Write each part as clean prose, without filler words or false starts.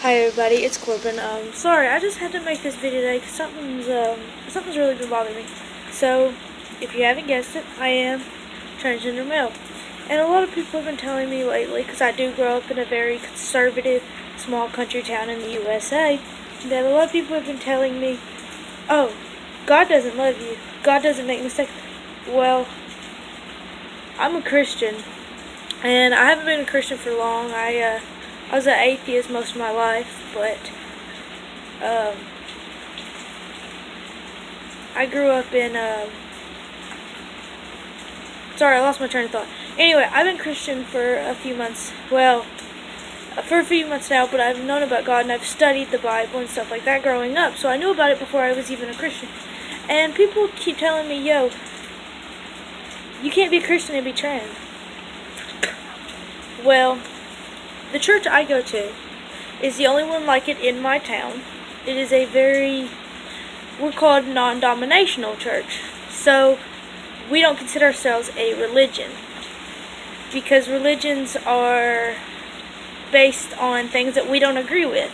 Hi everybody, it's Corbin. Sorry, I just had to make this video today because something's really been bothering me. So, if you haven't guessed it, I am transgender male. And a lot of people have been telling me lately, because I do grow up in a very conservative, small country town in the USA, that a lot of people have been telling me, oh, God doesn't love you. God doesn't make mistakes. Well, I'm a Christian, and I haven't been a Christian for long. I was an atheist most of my life, but I grew up in, sorry, I lost my train of thought. Anyway, I've been Christian for a few months, for a few months now, but I've known about God and I've studied the Bible and stuff like that growing up, so I knew about it before I was even a Christian. And people keep telling me, yo, you can't be a Christian and be trans. Well, the church I go to is the only one like it in my town. It is we're called non-denominational church. So, we don't consider ourselves a religion. Because religions are based on things that we don't agree with.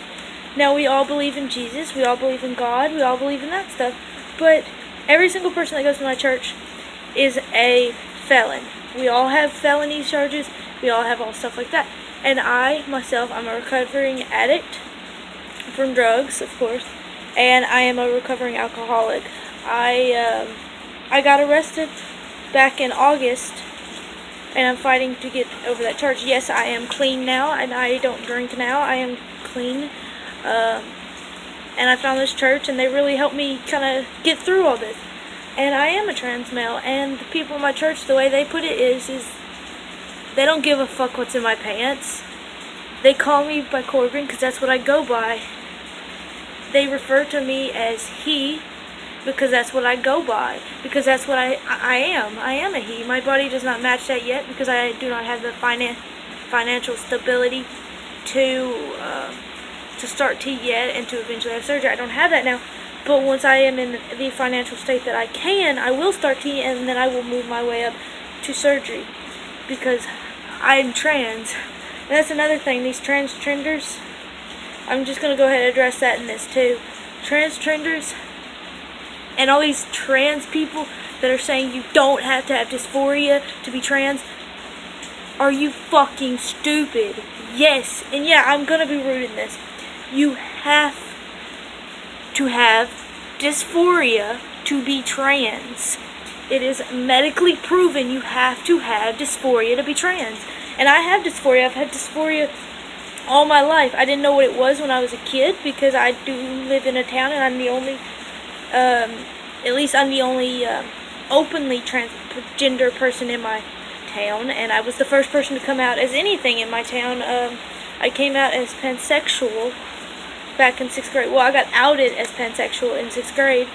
Now, we all believe in Jesus, we all believe in God, we all believe in that stuff. But every single person that goes to my church is a felon. We all have felony charges, we all have all stuff like that. And I, myself, I'm a recovering addict from drugs, of course, and I am a recovering alcoholic. I got arrested back in August, and I'm fighting to get over that charge. Yes, I am clean now, and I don't drink now. I am clean, and I found this church, and they really helped me kind of get through all this. And I am a trans male, and the people in my church, the way they put it is they don't give a fuck what's in my pants. They call me by Corbin because that's what I go by. They refer to me as he because that's what I go by. Because that's what I am. I am a he. My body does not match that yet because I do not have the financial stability to start T yet and to eventually have surgery. I don't have that now. But once I am in the financial state that I will start T, and then I will move my way up to surgery. Because I'm trans. And that's another thing, these transgenders, I'm just going to go ahead and address that in this too. Transgenders and all these trans people that are saying you don't have to have dysphoria to be trans, are you fucking stupid? Yes, and yeah, I'm going to be rude in this. You have to have dysphoria to be trans. It is medically proven you have to have dysphoria to be trans. And I have dysphoria. I've had dysphoria all my life. I didn't know what it was when I was a kid because I do live in a town and I'm the only, openly transgender person in my town. And I was the first person to come out as anything in my town. I came out as pansexual back in 6th grade. Well, I got outed as pansexual in 6th grade.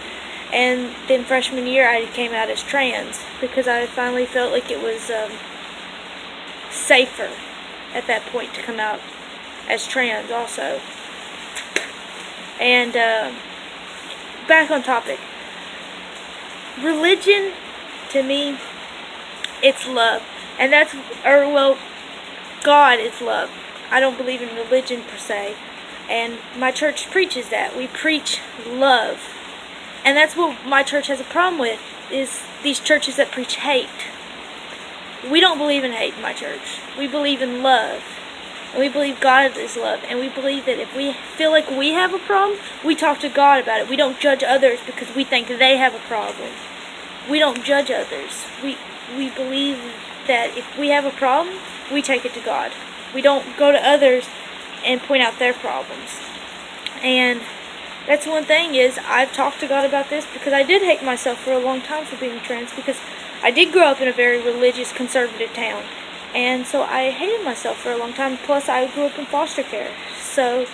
And then freshman year, I came out as trans because I finally felt like it was safer at that point to come out as trans also. And back on topic. Religion, to me, it's love. And God is love. I don't believe in religion per se. And my church preaches that. We preach love. And that's what my church has a problem with, is these churches that preach hate. We don't believe in hate in my church. We believe in love. And we believe God is love. And we believe that if we feel like we have a problem, we talk to God about it. We don't judge others because we think they have a problem. We don't judge others. We believe that if we have a problem, we take it to God. We don't go to others and point out their problems. And that's one thing is, I've talked to God about this because I did hate myself for a long time for being trans because I did grow up in a very religious, conservative town. And so I hated myself for a long time. Plus, I grew up in foster care. So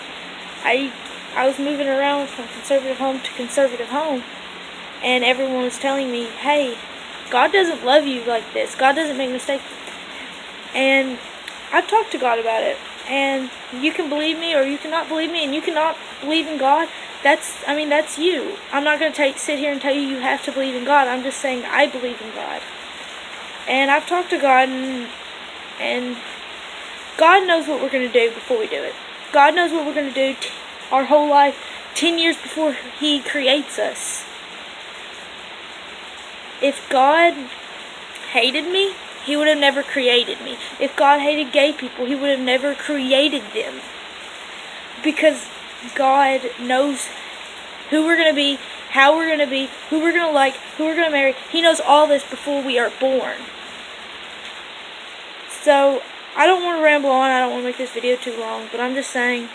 I was moving around from conservative home to conservative home. And everyone was telling me, hey, God doesn't love you like this. God doesn't make mistakes. And I've talked to God about it. And you can believe me or you cannot believe me, and you cannot believe in God. That's you. I'm not going to sit here and tell you have to believe in God. I'm just saying I believe in God. And I've talked to God, and God knows what we're going to do before we do it. God knows what we're going to do our whole life, 10 years before He creates us. If God hated me, He would have never created me. If God hated gay people, He would have never created them. Because God knows who we're going to be, how we're going to be, who we're going to like, who we're going to marry. He knows all this before we are born. So, I don't want to ramble on. I don't want to make this video too long. But I'm just saying,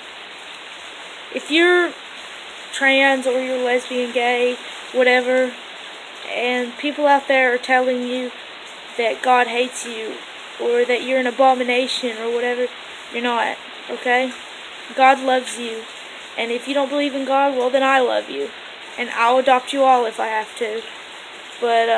if you're trans or you're lesbian, gay, whatever, and people out there are telling you that God hates you or that you're an abomination or whatever, you're not, okay? God loves you. And if you don't believe in God, well, then I love you. And I'll adopt you all if I have to. But,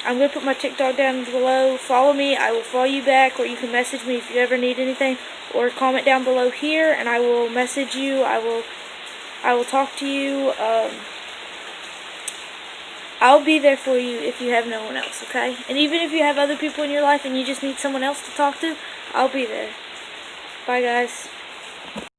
I'm going to put my TikTok down below. Follow me. I will follow you back. Or you can message me if you ever need anything. Or comment down below here. And I will message you. I will talk to you. I'll be there for you if you have no one else, okay? And even if you have other people in your life and you just need someone else to talk to, I'll be there. Bye, guys.